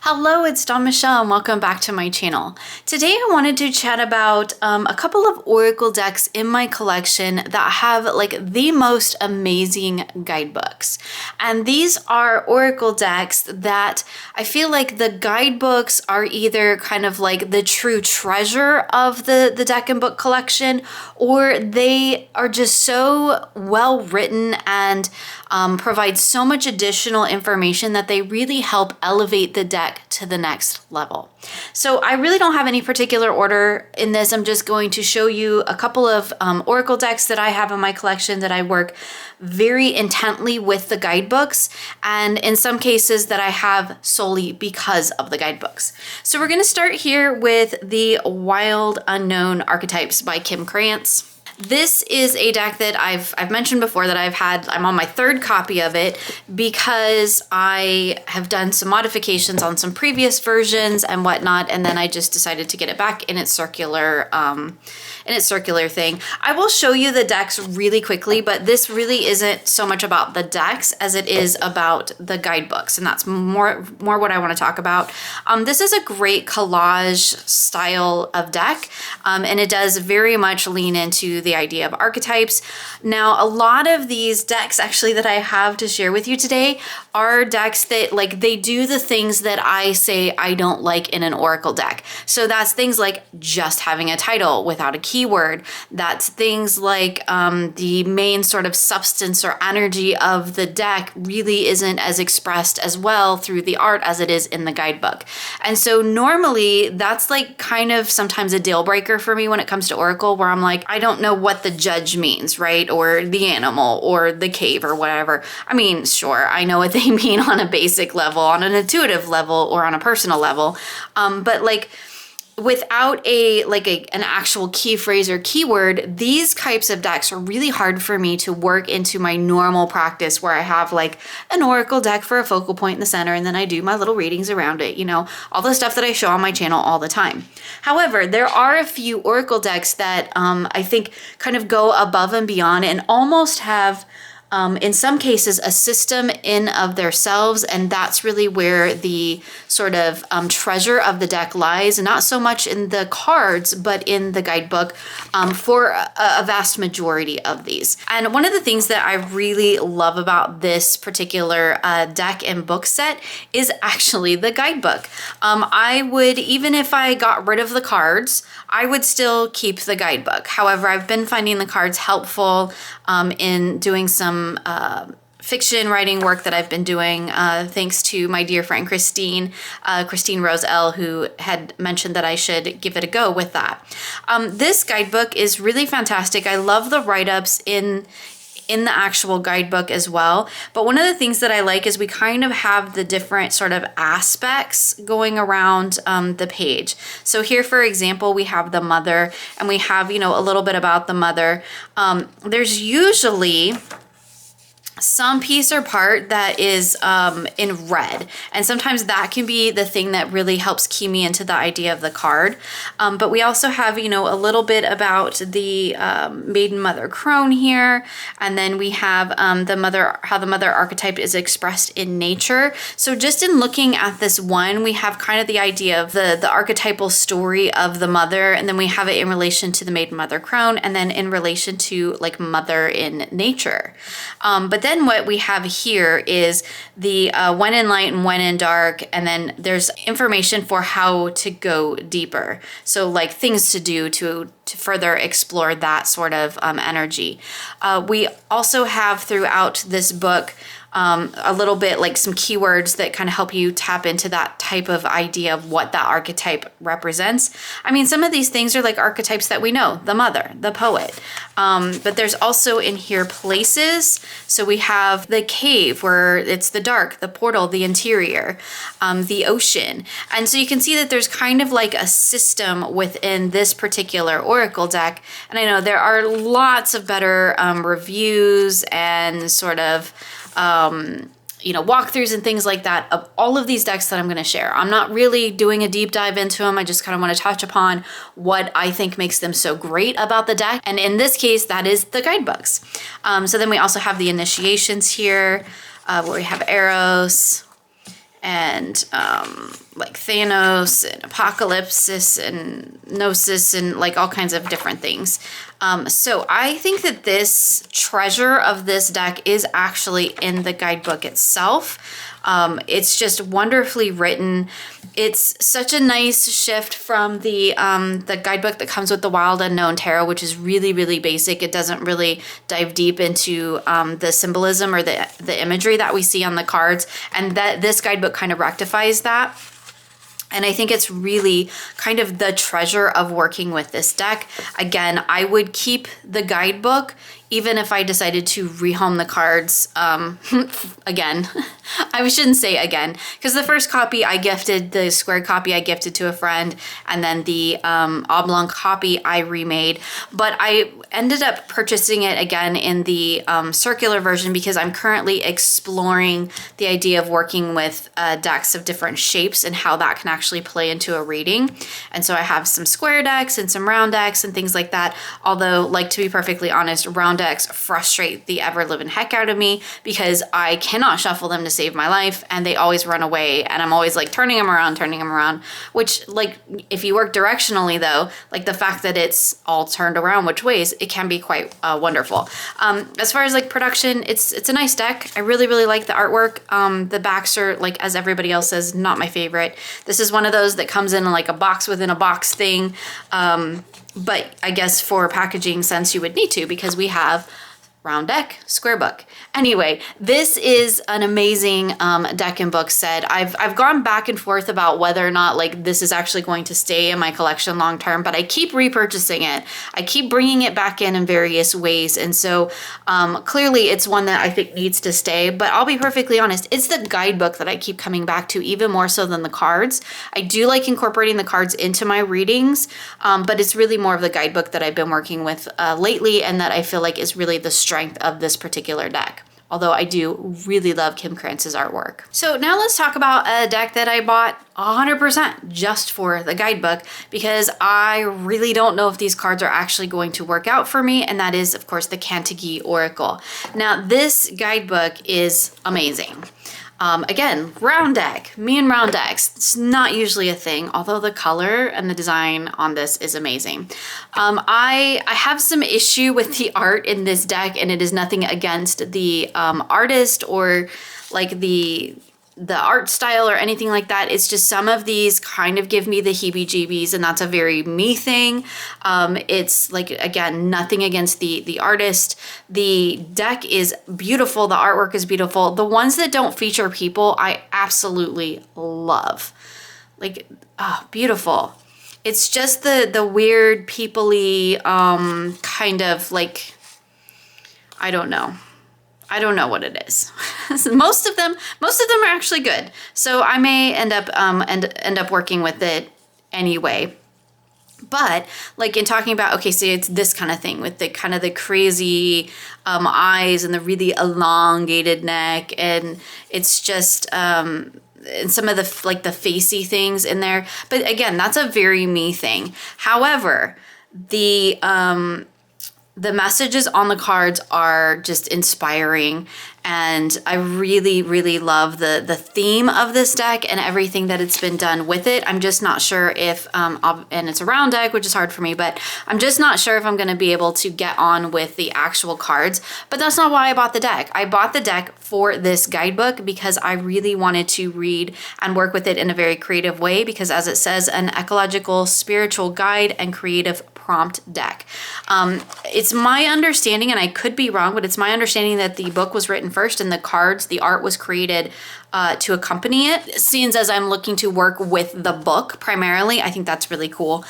Hello, it's Dawn Michelle and welcome back to my channel. Today I wanted to chat about a couple of Oracle decks in my collection that have like the most amazing guidebooks. And these are Oracle decks that I feel like the guidebooks are either kind of like the true treasure of the deck and book collection, or they are just so well written and provide so much additional information that they really help elevate the deck to the next level. So I really don't have any particular order in this. I'm just going to show you a couple of Oracle decks that I have in my collection that I work very intently with the guidebooks, and in some cases that I have solely because of the guidebooks. So we're going to start here with the Wild Unknown Archetypes by Kim Krantz. This is a deck that I've mentioned before that I'm on my third copy of it because I have done some modifications on some previous versions and whatnot, and then I just decided to get it back in its circular thing. I will show you the decks really quickly, but this really isn't so much about the decks as it is about the guidebooks, and that's more what I want to talk about. This is a great collage style of deck, and it does very much lean into the idea of archetypes. Now, a lot of these decks actually that I have to share with you today are decks that like they do the things that I say I don't like in an Oracle deck. So that's things like just having a title without a keyword. That's things like the main sort of substance or energy of the deck really isn't as expressed as well through the art as it is in the guidebook. And so normally that's like kind of sometimes a deal breaker for me when it comes to Oracle, where I'm like, I don't know what the judge means, right? Or the animal or the cave or whatever. I mean, sure, I know what they mean on a basic level, on an intuitive level, or on a personal level. But like without an actual key phrase or keyword, these types of decks are really hard for me to work into my normal practice, where I have like an Oracle deck for a focal point in the center, and then I do my little readings around it, you know, all the stuff that I show on my channel all the time. However, there are a few Oracle decks that I think kind of go above and beyond and almost have in some cases a system in of themselves, and that's really where the sort of treasure of the deck lies, not so much in the cards but in the guidebook for a vast majority of these. And one of the things that I really love about this particular deck and book set is actually the guidebook. I would, even if I got rid of the cards, I would still keep the guidebook. However, I've been finding the cards helpful in doing some fiction writing work that I've been doing, thanks to my dear friend Christine Rose L, who had mentioned that I should give it a go with that. This guidebook is really fantastic. I love the write-ups in the actual guidebook as well. But one of the things that I like is we kind of have the different sort of aspects going around the page. So here, for example, we have the mother, and we have, you know, a little bit about the mother. There's usually some piece or part that is in red, and sometimes that can be the thing that really helps key me into the idea of the card. But we also have, you know, a little bit about the maiden mother crone here, and then we have the mother, how the mother archetype is expressed in nature. So just in looking at this one, we have kind of the idea of the archetypal story of the mother, and then we have it in relation to the maiden mother crone, and then in relation to like mother in nature. But then what we have here is the when in light and when in dark, and then there's information for how to go deeper. So like things to do to further explore that sort of energy. We also have throughout this book a little bit like some keywords that kind of help you tap into that type of idea of what that archetype represents. I mean, some of these things are like archetypes that we know, the mother, the poet. But there's also in here places. So we have the cave, where it's the dark, the portal, the interior, the ocean. And so you can see that there's kind of like a system within this particular Oracle deck. And I know there are lots of better reviews and sort of you know, walkthroughs and things like that of all of these decks that I'm going to share. I'm not really doing a deep dive into them. I just kind of want to touch upon what I think makes them so great about the deck. And in this case, that is the guidebooks. So then we also have the initiations here, where we have Eros, and like Thanos and Apocalypsis and Gnosis and like all kinds of different things. So I think that this treasure of this deck is actually in the guidebook itself. It's just wonderfully written. It's such a nice shift from the guidebook that comes with the Wild Unknown Tarot, which is really, really basic. It doesn't really dive deep into the symbolism or the imagery that we see on the cards, and that this guidebook kind of rectifies that. And I think it's really kind of the treasure of working with this deck. Again, I would keep the guidebook even if I decided to rehome the cards again. I shouldn't say again, because the first copy I gifted, the square copy I gifted to a friend, and then the oblong copy I remade. But I ended up purchasing it again in the circular version because I'm currently exploring the idea of working with decks of different shapes and how that can actually play into a reading. And so I have some square decks and some round decks and things like that. Although, like, to be perfectly honest, round decks frustrate the ever-living heck out of me because I cannot shuffle them to save my life and they always run away, and I'm always like turning them around, which, like, if you work directionally though, like the fact that it's all turned around which ways, it can be quite wonderful. As far as like production, it's a nice deck. I really, really like the artwork. The backs are, like, as everybody else says, not my favorite. This is one of those that comes in like a box within a box thing. But I guess for packaging sense, you would need to, because we have round deck, square book. Anyway, this is an amazing deck and book set. I've gone back and forth about whether or not like this is actually going to stay in my collection long term, but I keep repurchasing it. I keep bringing it back in various ways, and so clearly it's one that I think needs to stay. But I'll be perfectly honest, it's the guidebook that I keep coming back to even more so than the cards. I do like incorporating the cards into my readings, but it's really more of the guidebook that I've been working with lately, and that I feel like is really the strength of this particular deck. Although I do really love Kim Krantz's artwork. So now let's talk about a deck that I bought 100% just for the guidebook, because I really don't know if these cards are actually going to work out for me, and that is, of course, the Cantigee Oracle. Now, this guidebook is amazing. Again, round deck, me and round decks. It's not usually a thing, although the color and the design on this is amazing. I have some issue with the art in this deck, and it is nothing against the artist or like the art style or anything like that. It's just some of these kind of give me the heebie-jeebies, and that's a very me thing. It's like, again, nothing against the artist. The deck is beautiful. The artwork is beautiful. The ones that don't feature people, I absolutely love. Like, oh, beautiful. It's just the weird people-y kind of like, I don't know what it is. Most of them are actually good. So I may end up working with it anyway. But like in talking about, okay, so it's this kind of thing with the kind of the crazy eyes and the really elongated neck, and it's just and some of the like the facey things in there. But again, that's a very me thing. However, the messages on the cards are just inspiring, and I really, really love the theme of this deck and everything that it's been done with it. I'm just not sure if, and it's a round deck, which is hard for me, but I'm just not sure if I'm going to be able to get on with the actual cards. But that's not why I bought the deck. I bought the deck for this guidebook because I really wanted to read and work with it in a very creative way, because as it says, an ecological, spiritual guide and creative prompt deck. It's my understanding, and I could be wrong, but it's my understanding that the book was written first and the cards, the art was created to accompany it. Seeing as I'm looking to work with the book primarily, I think that's really cool.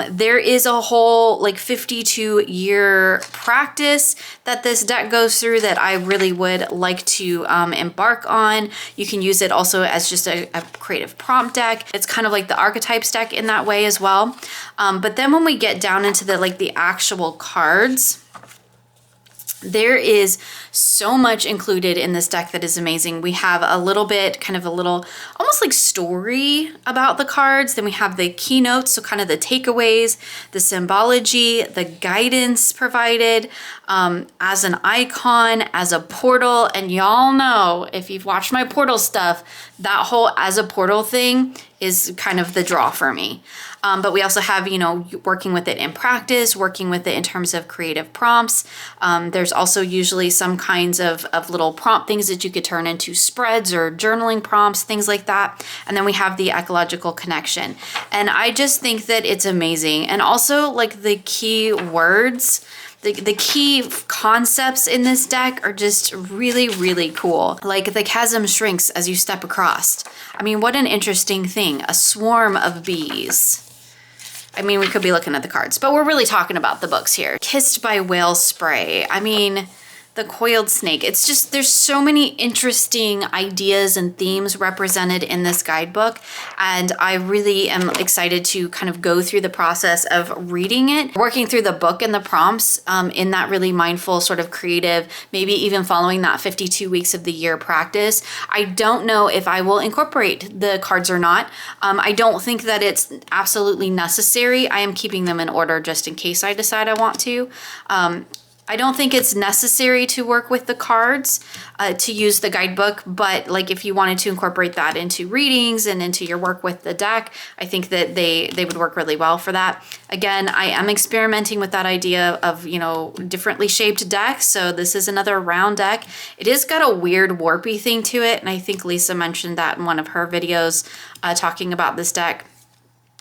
There is a whole like 52-year practice that this deck goes through that I really would like to embark on. You can use it also as just a creative prompt deck. It's kind of like the Archetypes deck in that way as well. But then when we get down into the actual cards, There is so much included in this deck that is amazing. We have a little bit, kind of a little, almost like story about the cards. Then we have the keynotes, so kind of the takeaways, the symbology, the guidance provided as an icon, as a portal. And y'all know, if you've watched my portal stuff, that whole as a portal thing is kind of the draw for me. But we also have, you know, working with it in practice, working with it in terms of creative prompts. There's also usually some kinds of little prompt things that you could turn into spreads or journaling prompts, things like that. And then we have the ecological connection. And I just think that it's amazing. And also like the key words, the key concepts in this deck are just really, really cool. Like the chasm shrinks as you step across. I mean, what an interesting thing. A swarm of bees. I mean, we could be looking at the cards, but we're really talking about the books here. Kissed by whale spray. I mean, the coiled snake. It's just, there's so many interesting ideas and themes represented in this guidebook. And I really am excited to kind of go through the process of reading it, working through the book and the prompts in that really mindful sort of creative, maybe even following that 52 weeks of the year practice. I don't know if I will incorporate the cards or not. I don't think that it's absolutely necessary. I am keeping them in order just in case I decide I want to. I don't think it's necessary to work with the cards to use the guidebook, but like if you wanted to incorporate that into readings and into your work with the deck, I think that they would work really well for that. Again, I am experimenting with that idea of, you know, differently shaped decks. So this is another round deck. It is got a weird warpy thing to it. And I think Lisa mentioned that in one of her videos talking about this deck.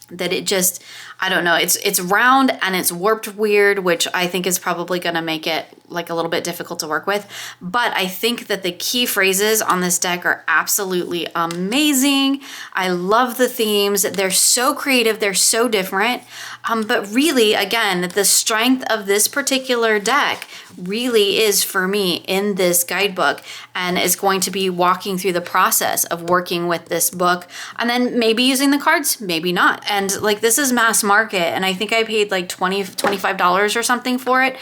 That it just, I don't know, it's round and it's warped weird, which I think is probably going to make it like a little bit difficult to work with. But I think that the key phrases on this deck are absolutely amazing. I love the themes. They're so creative. They're so different. But really, again, the strength of this particular deck really is for me in this guidebook, and is going to be walking through the process of working with this book and then maybe using the cards, maybe not. And like, this is mass market, and I think I paid like $25 or something for it.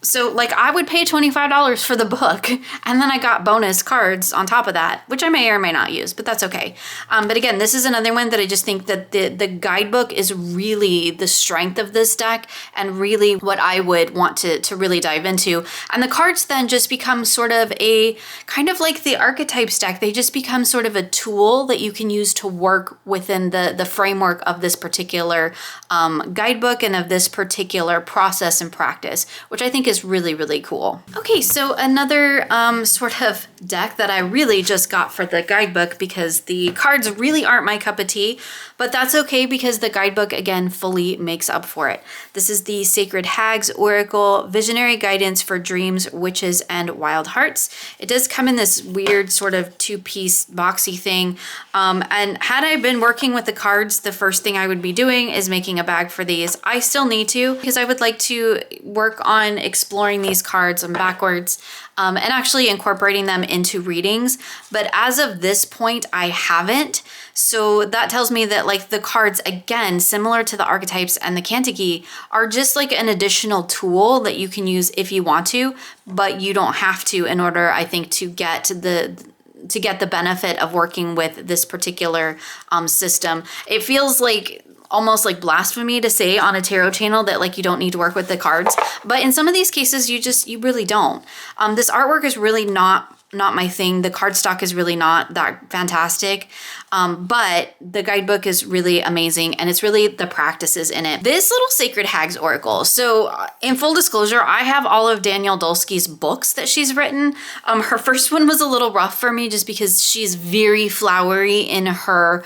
So like I would pay $25 for the book, and then I got bonus cards on top of that, which I may or may not use, but that's okay. But again, this is another one that I just think that the guidebook is really the strength of this deck and really what I would want to really dive into. And the cards then just become sort of a kind of like the Archetypes deck. They just become sort of a tool that you can use to work within the framework of this particular guidebook and of this particular process and practice, which I think is really, really cool. Okay, so another sort of deck that I really just got for the guidebook, because the cards really aren't my cup of tea, but that's okay because the guidebook again fully makes up for it. This is the Sacred Hags Oracle Visionary Guidance for Dreams, Witches, and Wild Hearts. It does come in this weird sort of two-piece boxy thing. And had I been working with the cards, the first thing I would be doing is making a bag for these. I still need to, because I would like to work on exploring these cards backwards and actually incorporating them into readings. But as of this point, I haven't. So that tells me that like the cards, again, similar to the Archetypes and the Cantigee, are just like an additional tool that you can use if you want to, but you don't have to in order, I think, to get the benefit of working with this particular system. It feels like almost like blasphemy to say on a tarot channel that like you don't need to work with the cards, but in some of these cases you really don't. This artwork is really not my thing. The cardstock is really not that fantastic, but the guidebook is really amazing, and it's really the practices in it. This little Sacred Hags Oracle. So in full disclosure, I have all of Danielle Dulsky's books that she's written. Her first one was a little rough for me just because she's very flowery in her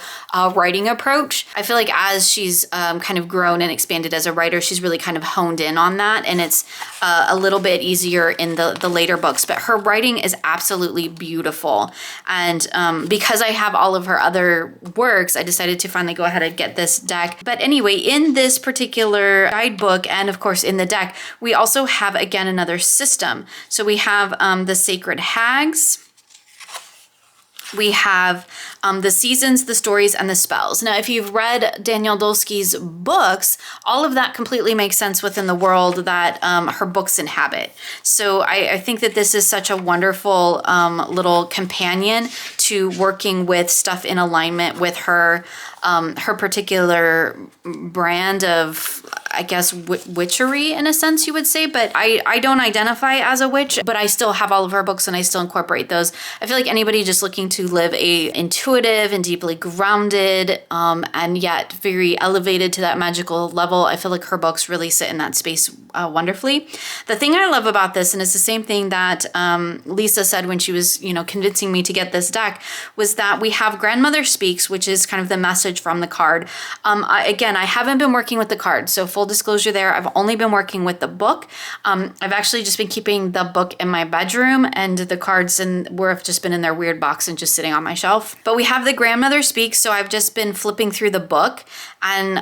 writing approach. I feel like as she's kind of grown and expanded as a writer, she's really kind of honed in on that, and it's a little bit easier in the later books, but her writing is absolutely beautiful. And because I have all of her other works, I decided to finally go ahead and get this deck. But anyway, in this particular guidebook, and of course in the deck, we also have again another system. So we have the Sacred Hags, we have the seasons, the stories, and the spells. Now, if you've read Danielle Dolsky's books, all of that completely makes sense within the world that her books inhabit. So I think that this is such a wonderful little companion to working with stuff in alignment with her particular brand of, I guess, witchery in a sense, you would say. But I don't identify as a witch, but I still have all of her books and I still incorporate those. I feel like anybody just looking to live a intuitive and deeply grounded and yet very elevated to that magical level, I feel like her books really sit in that space wonderfully. The thing I love about this, and it's the same thing that Lisa said when she was, convincing me to get this deck, was that we have Grandmother Speaks, which is kind of the message from the card. I haven't been working with the card, so full disclosure there, I've only been working with the book. I've actually just been keeping the book in my bedroom, and the cards have just been in their weird box and just sitting on my shelf. But we have the Grandmother Speaks, so I've just been flipping through the book and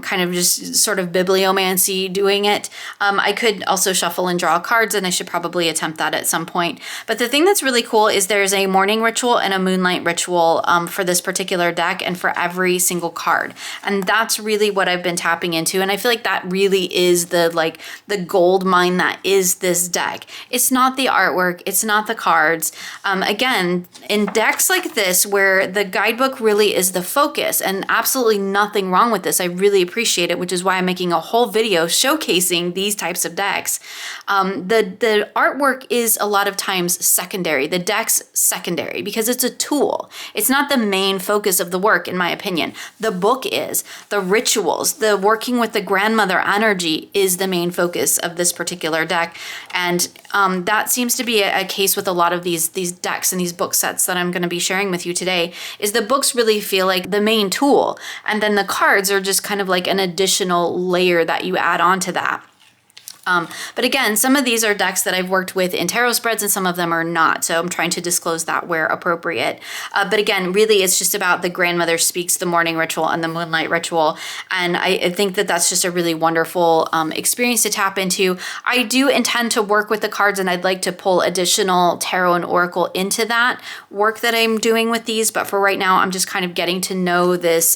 kind of just sort of bibliomancy doing it. I could also shuffle and draw cards, and I should probably attempt that at some point. But the thing that's really cool is there's a morning ritual and a moonlight ritual for this particular deck and for every single card. And that's really what I've been tapping into. And I feel like that really is the gold mine that is this deck. It's not the artwork, it's not the cards. Again, in decks like this where the guidebook really is the focus, and absolutely nothing wrong with this, I really appreciate it, which is why I'm making a whole video showcasing these types of decks. The artwork is a lot of times secondary. The deck's secondary because it's a tool. It's not the main focus of the work, in my opinion. The book is. The rituals, the working with the grandmother energy is the main focus of this particular deck. And that seems to be a case with a lot of these decks and these book sets that I'm going to be sharing with you today, is the books really feel like the main tool. And then the cards are just kind of like an additional layer that you add on to that. But again, some of these are decks that I've worked with in tarot spreads and some of them are not. So I'm trying to disclose that where appropriate. But again, really it's just about the Grandmother Speaks, the morning ritual, and the moonlight ritual. And I think that that's just a really wonderful experience to tap into. I do intend to work with the cards, and I'd like to pull additional tarot and oracle into that work that I'm doing with these. But for right now, I'm just kind of getting to know this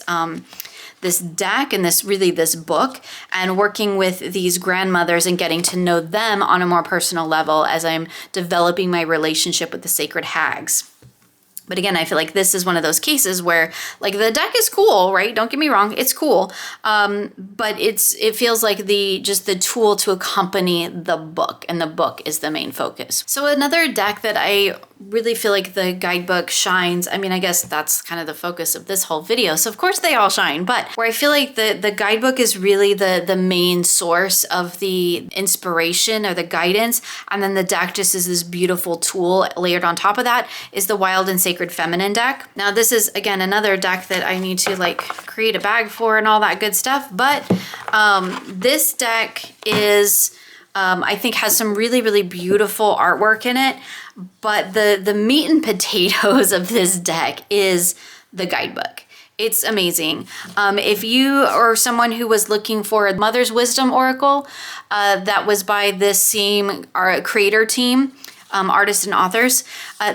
deck and this book, and working with these grandmothers and getting to know them on a more personal level as I'm developing my relationship with the sacred hags. But again, I feel like this is one of those cases where, like, the deck is cool, right? Don't get me wrong, it's cool. But it feels like the tool to accompany the book, and the book is the main focus. So another deck that I really feel like the guidebook shines, I mean, I guess that's kind of the focus of this whole video, so of course they all shine, but where I feel like the guidebook is really the main source of the inspiration or the guidance, and then the deck just is this beautiful tool layered on top of that, is the Wild and Sacred Feminine deck. Now this is, again, another deck that I need to create a bag for and all that good stuff, but this deck is I think has some really, really beautiful artwork in it. But the meat and potatoes of this deck is the guidebook. It's amazing. If you are someone who was looking for a Mother's Wisdom Oracle that was by this same creator team, artists and authors,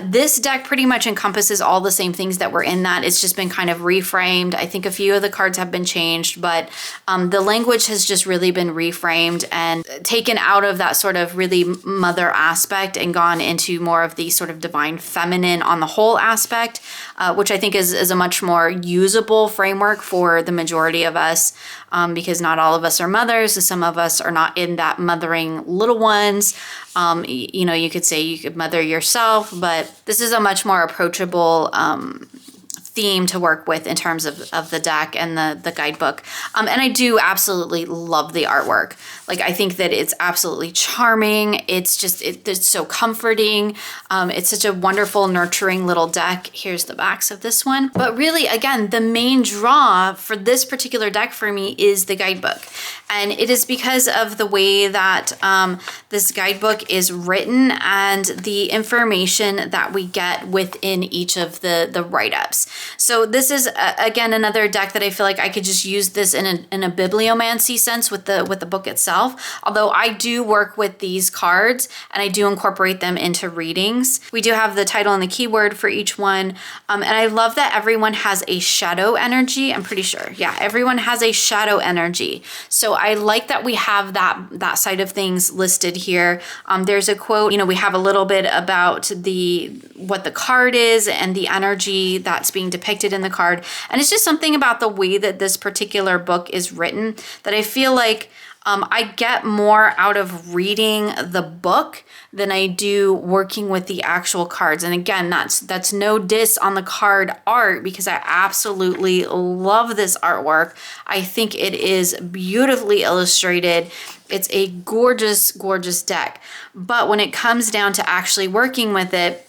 this deck pretty much encompasses all the same things that were in that. It's just been kind of reframed. I think a few of the cards have been changed, but the language has just really been reframed and taken out of that sort of really mother aspect and gone into more of the sort of divine feminine on the whole aspect, which I think is a much more usable framework for the majority of us, because not all of us are mothers. Some of us are not in that mothering little ones. You could say you could mother yourself, but this is a much more approachable theme to work with in terms of the deck and the guidebook. And I do absolutely love the artwork. I think that it's absolutely charming. It's just, it's so comforting. It's such a wonderful, nurturing little deck. Here's the backs of this one. But really, again, the main draw for this particular deck for me is the guidebook. And it is because of the way that this guidebook is written and the information that we get within each of the write-ups. So this is again another deck that I feel like I could just use this in a bibliomancy sense with the book itself. Although I do work with these cards and I do incorporate them into readings. We do have the title and the keyword for each one. And I love that everyone has a shadow energy. I'm pretty sure. Yeah, everyone has a shadow energy. So I like that we have that side of things listed here. There's a quote, you know, we have a little bit about what the card is and the energy that's being depicted in the card. And it's just something about the way that this particular book is written that I feel like I get more out of reading the book than I do working with the actual cards. And again, that's no diss on the card art, because I absolutely love this artwork. I think it is beautifully illustrated. It's a gorgeous, gorgeous deck. But when it comes down to actually working with it,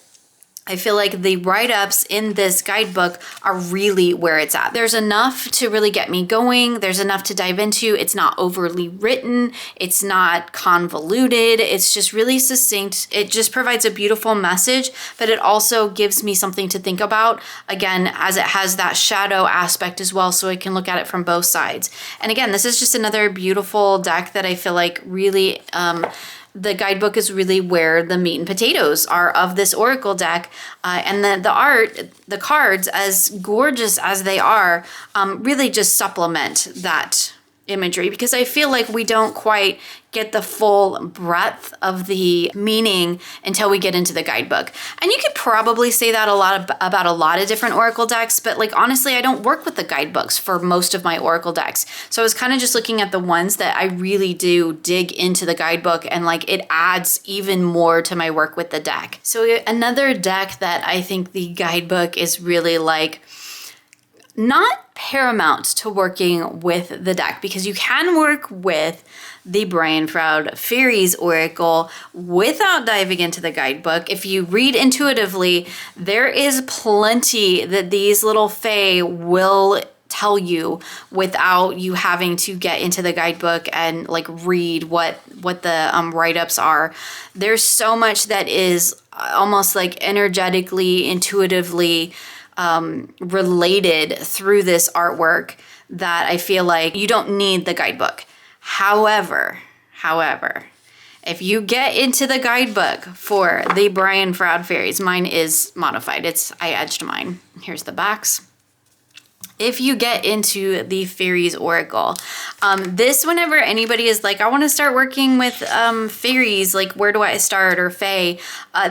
I feel like the write-ups in this guidebook are really where it's at. There's enough to really get me going. There's enough to dive into. It's not overly written. It's not convoluted. It's just really succinct. It just provides a beautiful message, but it also gives me something to think about, again, as it has that shadow aspect as well, so I can look at it from both sides. And again, this is just another beautiful deck that I feel like really the guidebook is really where the meat and potatoes are of this Oracle deck. And the art, the cards, as gorgeous as they are, really just supplement that imagery, because I feel like we don't quite get the full breadth of the meaning until we get into the guidebook. And you could probably say that about a lot of different Oracle decks, but like honestly, I don't work with the guidebooks for most of my Oracle decks. So I was kind of just looking at the ones that I really do dig into the guidebook, and like it adds even more to my work with the deck. So another deck that I think the guidebook is really like not paramount to working with the deck, because you can work with the Brian Froud Faeries Oracle without diving into the guidebook. If you read intuitively, there is plenty that these little fae will tell you without you having to get into the guidebook and like read what the write-ups are. There's so much that is almost like energetically, intuitively related through this artwork that I feel like you don't need the guidebook. However, if you get into the guidebook for the Brian Froud Fairies, mine is modified. I edged mine. Here's the backs. If you get into the Faeries Oracle, this, whenever anybody is like, I want to start working with fairies, like where do I start, or fae,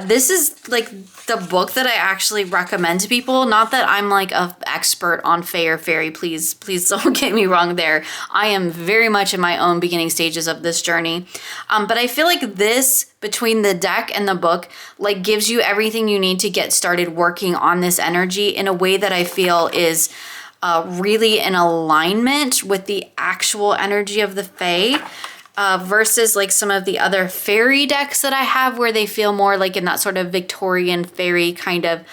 this is like the book that I actually recommend to people. Not that I'm like an expert on fae or fairy, please don't get me wrong there. I am very much in my own beginning stages of this journey. But I feel like this, between the deck and the book, like gives you everything you need to get started working on this energy in a way that I feel is really in alignment with the actual energy of the fae, versus like some of the other fairy decks that I have, where they feel more like in that sort of Victorian fairy kind of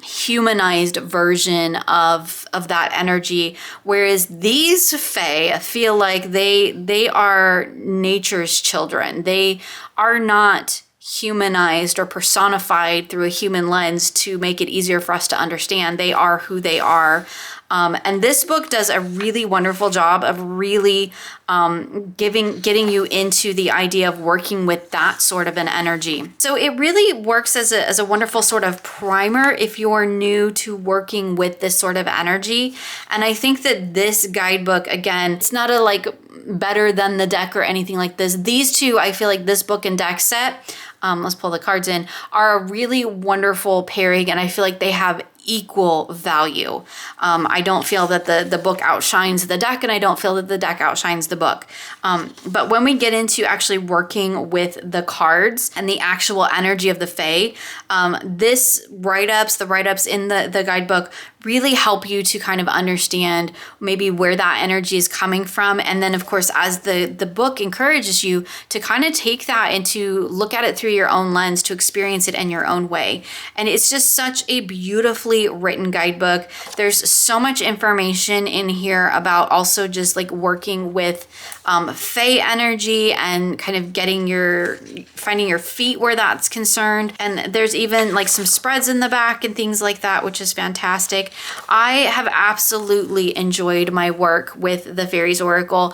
humanized version of that energy. Whereas these fae feel like they are nature's children. They are not humanized or personified through a human lens to make it easier for us to understand. They are who they are. And this book does a really wonderful job of really getting you into the idea of working with that sort of an energy. So it really works as a wonderful sort of primer if you're new to working with this sort of energy. And I think that this guidebook, again, it's not a like better than the deck or anything like this. These two, I feel like this book and deck set, let's pull the cards in, are a really wonderful pairing, and I feel like they have equal value. I don't feel that the book outshines the deck, and I don't feel that the deck outshines the book. But when we get into actually working with the cards and the actual energy of the fae, the write-ups in the guidebook really help you to kind of understand maybe where that energy is coming from. And then of course, as the book encourages you to kind of take that and to look at it through your own lens, to experience it in your own way. And it's just such a beautifully written guidebook. There's so much information in here about also just like working with fae energy and kind of finding your feet where that's concerned. And there's even like some spreads in the back and things like that, which is fantastic. fantastic. I have absolutely enjoyed my work with the Faeries Oracle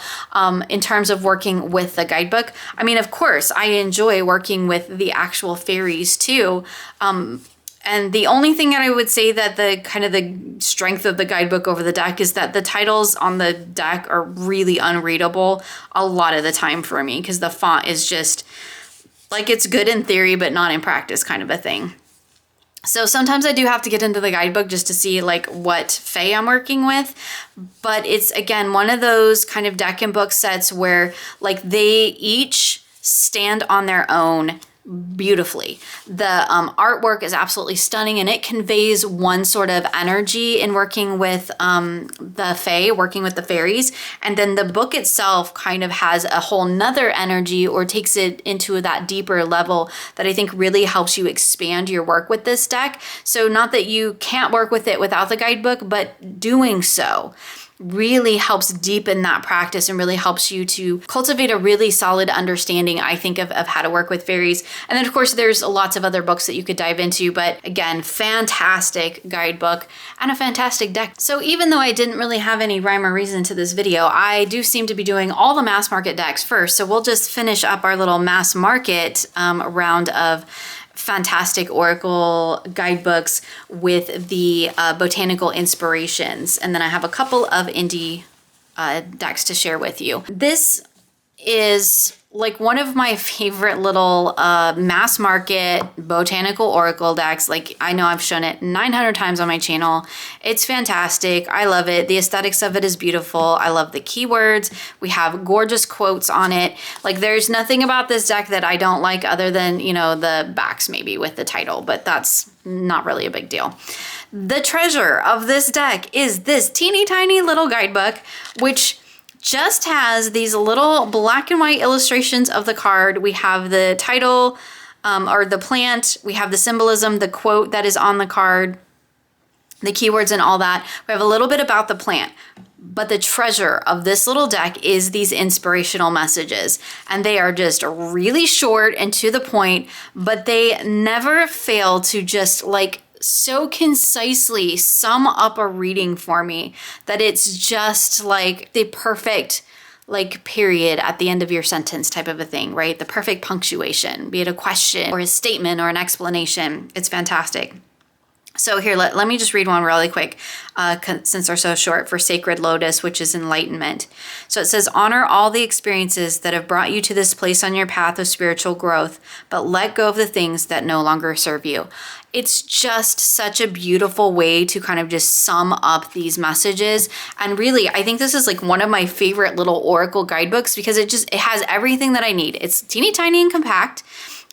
in terms of working with the guidebook. I mean, of course, I enjoy working with the actual fairies too. And the only thing that I would say that the kind of the strength of the guidebook over the deck is that the titles on the deck are really unreadable a lot of the time for me, because the font is just like, it's good in theory, but not in practice kind of a thing. So sometimes I do have to get into the guidebook just to see like what fae I'm working with. But it's, again, one of those kind of deck and book sets where like they each stand on their own beautifully. The artwork is absolutely stunning, and it conveys one sort of energy in working with the fae, working with the fairies. And then the book itself kind of has a whole nother energy, or takes it into that deeper level that I think really helps you expand your work with this deck. So not that you can't work with it without the guidebook, but doing so really helps deepen that practice and really helps you to cultivate a really solid understanding, I think, of how to work with fairies. And then, of course, there's lots of other books that you could dive into, but again, fantastic guidebook and a fantastic deck. So even though I didn't really have any rhyme or reason to this video, I do seem to be doing all the mass market decks first. So we'll just finish up our little mass market round of fantastic Oracle guidebooks with the Botanical Inspirations. And then I have a couple of indie decks to share with you. This is like one of my favorite little mass market Botanical Oracle decks. Like, I know I've shown it 900 times on my channel. It's fantastic. I love it. The aesthetics of it is beautiful. I love the keywords. We have gorgeous quotes on it. Like, there's nothing about this deck that I don't like, other than, you know, the backs maybe with the title, but that's not really a big deal. The treasure of this deck is this teeny tiny little guidebook, which just has these little black and white illustrations of the card. We have the title or the plant. We have the symbolism, the quote that is on the card, the keywords and all that. We have a little bit about the plant. But the treasure of this little deck is these inspirational messages. And they are just really short and to the point, but they never fail to just like so concisely sum up a reading for me that it's just like the perfect like period at the end of your sentence type of a thing, right? The perfect punctuation, be it a question or a statement or an explanation. It's fantastic. So here, let me just read one really quick, since they're so short, for Sacred Lotus, which is enlightenment. So it says, honor all the experiences that have brought you to this place on your path of spiritual growth, but let go of the things that no longer serve you. It's just such a beautiful way to kind of just sum up these messages. And really, I think this is like one of my favorite little Oracle guidebooks, because it has everything that I need. It's teeny tiny and compact.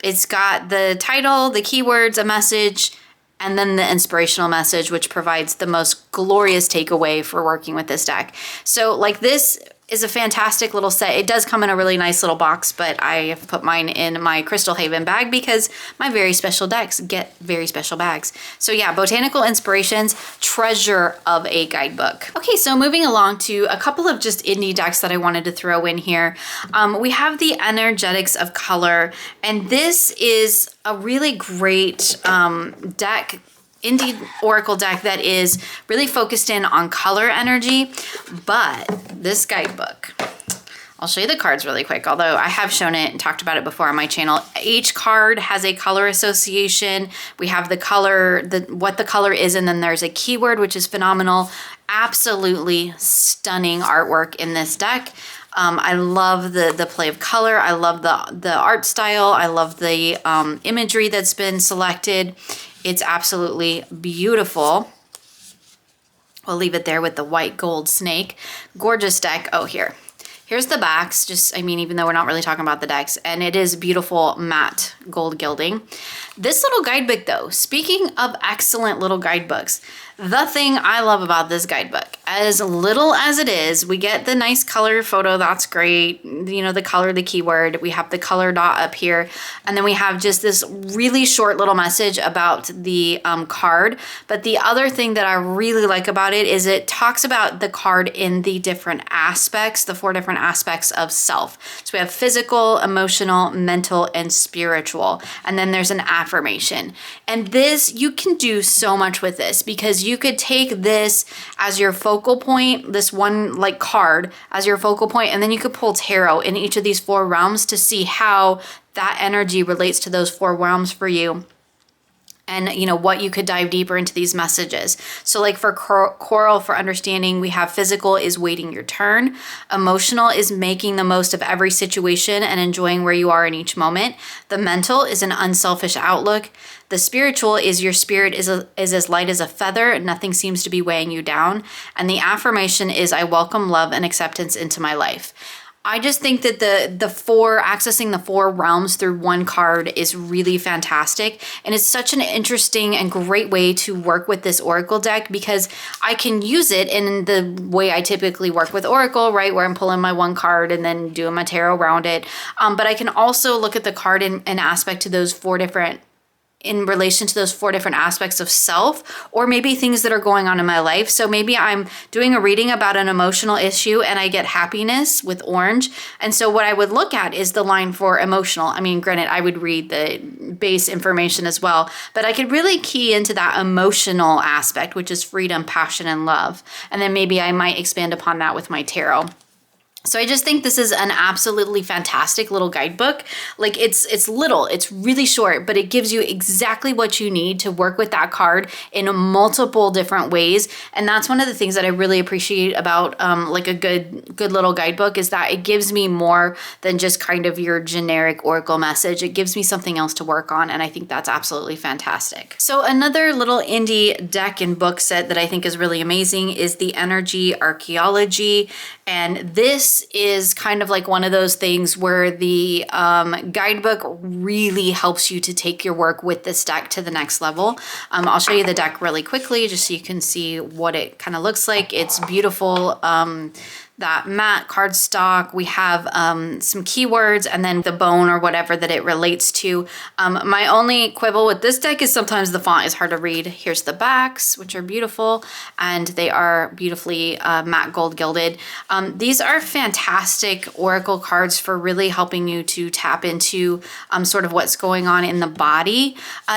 It's got the title, the keywords, a message, and then the inspirational message, which provides the most glorious takeaway for working with this deck. So like, this is a fantastic little set. It does come in a really nice little box, but I have put mine in my Crystal Haven bag because my very special decks get very special bags. So yeah, Botanical Inspirations, treasure of a guidebook. Okay, so moving along to a couple of just indie decks that I wanted to throw in here. We have the Energetics of Color, and this is a really great deck, indie Oracle deck that is really focused in on color energy. But this guidebook, I'll show you the cards really quick, although I have shown it and talked about it before on my channel. Each card has a color association. We have the color, what the color is, and then there's a keyword, which is phenomenal. Absolutely stunning artwork in this deck. I love the play of color. I love the art style. I love the imagery that's been selected. It's absolutely beautiful. We'll leave it there with the white gold snake. Gorgeous deck. Oh, here's the backs. Just, I mean, even though we're not really talking about the decks, and it is beautiful matte gold gilding. This little guidebook though, speaking of excellent little guidebooks, the thing I love about this guidebook, as little as it is, we get the nice color photo, that's great. You know, the color, the keyword, we have the color dot up here, and then we have just this really short little message about the card. But the other thing that I really like about it is it talks about the card in the different aspects, the 4 different aspects of self. So we have physical, emotional, mental, and spiritual. And then there's an affirmation. And this, you can do so much with this, because you could take this as your focal point, this one like card as your focal point, and then you could pull tarot in each of these 4 realms to see how that energy relates to those 4 realms for you. And you know what you could dive deeper into these messages. So like for coral, for understanding, we have physical is waiting your turn. Emotional is making the most of every situation and enjoying where you are in each moment. The mental is an unselfish outlook. The spiritual is your spirit is as light as a feather. Nothing seems to be weighing you down. And the affirmation is I welcome love and acceptance into my life. I just think that accessing the 4 realms through one card is really fantastic. And it's such an interesting and great way to work with this Oracle deck, because I can use it in the way I typically work with Oracle, right? Where I'm pulling my one card and then doing my tarot around it. But I can also look at the card in aspect to those 4 different in relation to those 4 different aspects of self, or maybe things that are going on in my life. So maybe I'm doing a reading about an emotional issue and I get happiness with orange. And so what I would look at is the line for emotional. I mean, granted, I would read the base information as well, but I could really key into that emotional aspect, which is freedom, passion, and love. And then maybe I might expand upon that with my tarot. So I just think this is an absolutely fantastic little guidebook. Like it's little, it's really short, but it gives you exactly what you need to work with that card in multiple different ways. And that's one of the things that I really appreciate about like a good little guidebook, is that it gives me more than just kind of your generic Oracle message. It gives me something else to work on. And I think that's absolutely fantastic. So another little indie deck and book set that I think is really amazing is the Energy Archeology. And this is kind of like one of those things where the guidebook really helps you to take your work with this deck to the next level. I'll show you the deck really quickly just so you can see what it kind of looks like. It's beautiful. That matte cardstock. We have some keywords and then the bone or whatever that it relates to. My only quibble with this deck is sometimes the font is hard to read. Here's the backs, which are beautiful, and they are beautifully matte gold gilded. These are fantastic Oracle cards for really helping you to tap into sort of what's going on in the body.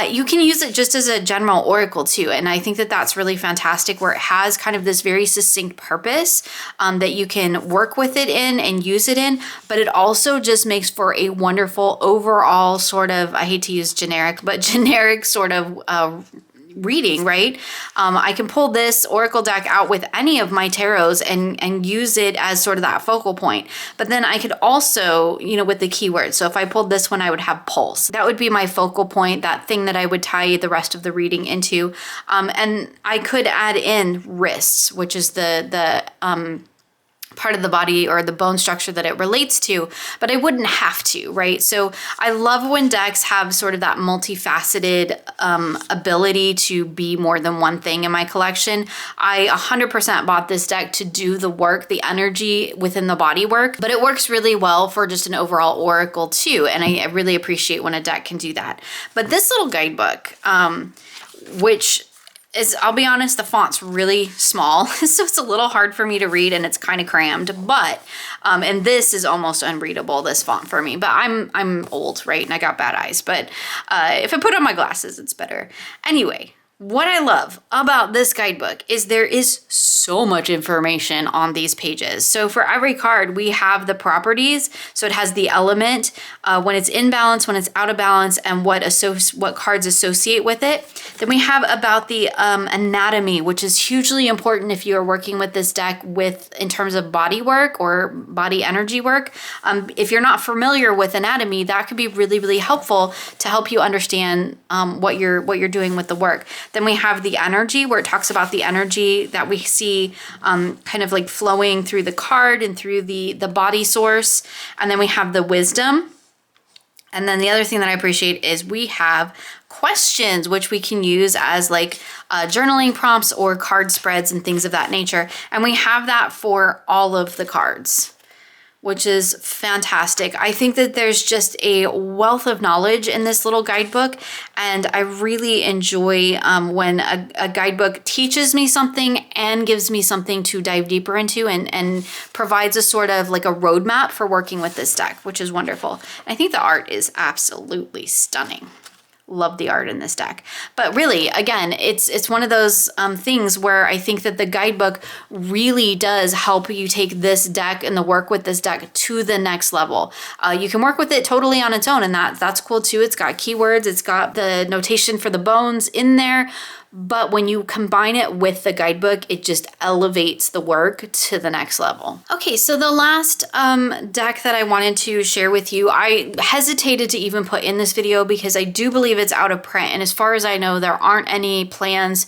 You can use it just as a general Oracle too, and I think that that's really fantastic, where it has kind of this very succinct purpose that you can work with it in and use it in, but it also just makes for a wonderful overall sort of, I hate to use generic, but generic sort of reading, right? I can pull this Oracle deck out with any of my tarots and use it as sort of that focal point. But then I could also, you know, with the keywords. So if I pulled this one, I would have pulse. That would be my focal point, that thing that I would tie the rest of the reading into. And I could add in wrists, which is the part of the body or the bone structure that it relates to, but I wouldn't have to, right? So I love when decks have sort of that multifaceted ability to be more than one thing in my collection. I 100% bought this deck to do the work, the energy within the body work, but it works really well for just an overall Oracle too. And I really appreciate when a deck can do that. But this little guidebook, which is, I'll be honest, the font's really small, so it's a little hard for me to read and it's kind of crammed, but, and this is almost unreadable, this font for me, but I'm old, right? And I got bad eyes, but if I put on my glasses, it's better. Anyway, what I love about this guidebook is there is so much information on these pages. So for every card, we have the properties. So it has the element, when it's in balance, when it's out of balance, and what cards associate with it. Then we have about the anatomy, which is hugely important if you are working with this deck in terms of body work or body energy work. If you're not familiar with anatomy, that could be really, really helpful to help you understand what you're doing with the work. Then we have the energy, where it talks about the energy that we see kind of like flowing through the card and through the body source. And then we have the wisdom. And then the other thing that I appreciate is we have questions, which we can use as like journaling prompts or card spreads and things of that nature. And we have that for all of the cards, which is fantastic. I think that there's just a wealth of knowledge in this little guidebook, and I really enjoy when a guidebook teaches me something and gives me something to dive deeper into and provides a sort of like a roadmap for working with this deck, which is wonderful. I think the art is absolutely stunning. Love the art in this deck. But really, again, it's one of those things where I think that the guidebook really does help you take this deck and the work with this deck to the next level. You can work with it totally on its own, and that's cool too. It's got keywords, it's got the notation for the bones in there. But when you combine it with the guidebook, it just elevates the work to the next level. Okay, so the last deck that I wanted to share with you, I hesitated to even put in this video because I do believe it's out of print. And as far as I know, there aren't any plans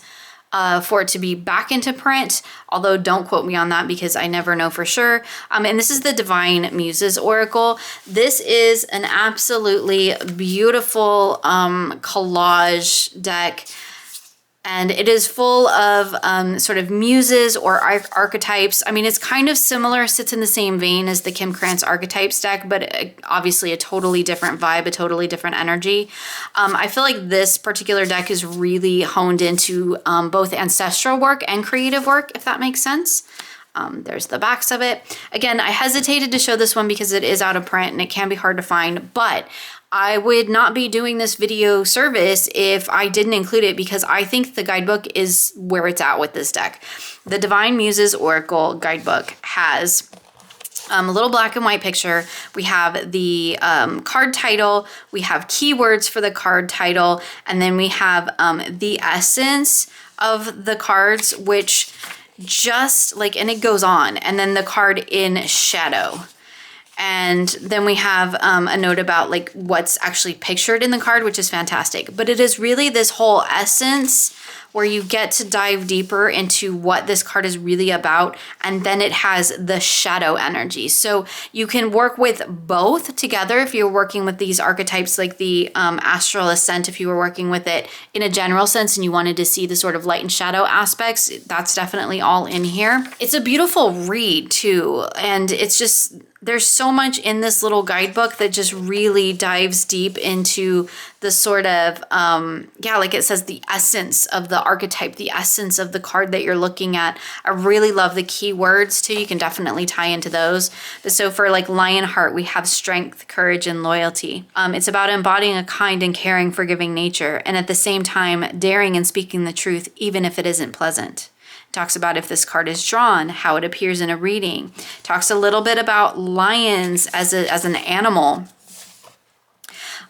for it to be back into print, although don't quote me on that because I never know for sure. And this is the Divine Muses Oracle. This is an absolutely beautiful collage deck. And it is full of sort of muses or archetypes. I mean, it's kind of similar, sits in the same vein as the Kim Krantz Archetypes deck, but obviously a totally different vibe, a totally different energy. I feel like this particular deck is really honed into both ancestral work and creative work, if that makes sense. There's the backs of it. Again, I hesitated to show this one because it is out of print and it can be hard to find, but I would not be doing this video service if I didn't include it because I think the guidebook is where it's at with this deck. The Divine Muses Oracle guidebook has a little black and white picture. We have the card title, we have keywords for the card title, and then we have the essence of the cards, which just like, and it goes on, and then the card in shadow. And then we have a note about like what's actually pictured in the card, which is fantastic. But it is really this whole essence where you get to dive deeper into what this card is really about. And then it has the shadow energy. So you can work with both together if you're working with these archetypes, like the astral ascent, if you were working with it in a general sense and you wanted to see the sort of light and shadow aspects, that's definitely all in here. It's a beautiful read too. And it's just, there's so much in this little guidebook that just really dives deep into the sort of, like it says, the essence of the archetype, the essence of the card that you're looking at. I really love the keywords too. You can definitely tie into those. But so for like Lionheart, we have strength, courage, and loyalty. It's about embodying a kind and caring, forgiving nature, and at the same time, daring and speaking the truth, even if it isn't pleasant. Talks about if this card is drawn, how it appears in a reading. Talks a little bit about lions as an animal.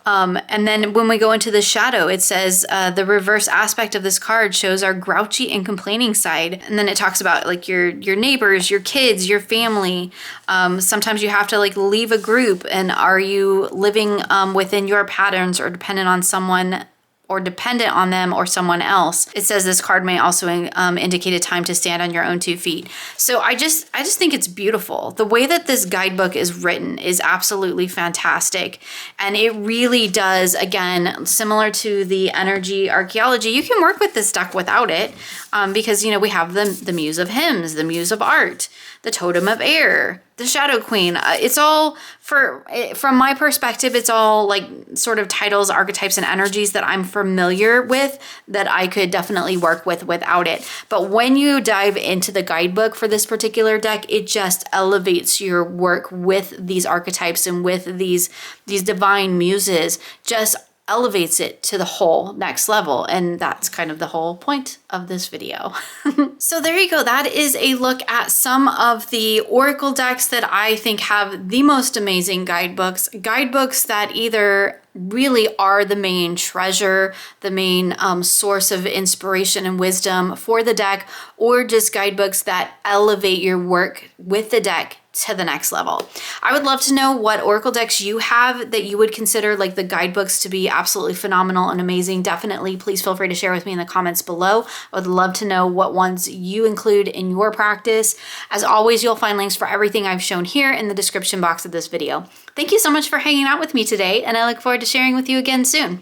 And then when we go into the shadow, it says the reverse aspect of this card shows our grouchy and complaining side. And then it talks about like your neighbors, your kids, your family. Sometimes you have to like leave a group, and are you living within your patterns or dependent on someone or dependent on them or someone else. It says this card may also indicate a time to stand on your own 2 feet. So I just think it's beautiful. The way that this guidebook is written is absolutely fantastic. And it really does, again, similar to the energy archaeology, you can work with this deck without it because, you know, we have the Muse of Hymns, the Muse of Art, the Totem of Air, the Shadow Queen. It's all, from my perspective, it's all like sort of titles, archetypes, and energies that I'm familiar with that I could definitely work with without it. But when you dive into the guidebook for this particular deck, it just elevates your work with these archetypes and with these divine muses, just elevates it to the whole next level. And that's kind of the whole point of this video. So there you go. That is a look at some of the Oracle decks that I think have the most amazing guidebooks that either really are the main treasure, the main source of inspiration and wisdom for the deck, or just guidebooks that elevate your work with the deck to the next level. I would love to know what Oracle decks you have that you would consider like the guidebooks to be absolutely phenomenal and amazing. Definitely, please feel free to share with me in the comments below. I would love to know what ones you include in your practice. As always, you'll find links for everything I've shown here in the description box of this video. Thank you so much for hanging out with me today, and I look forward to sharing with you again soon.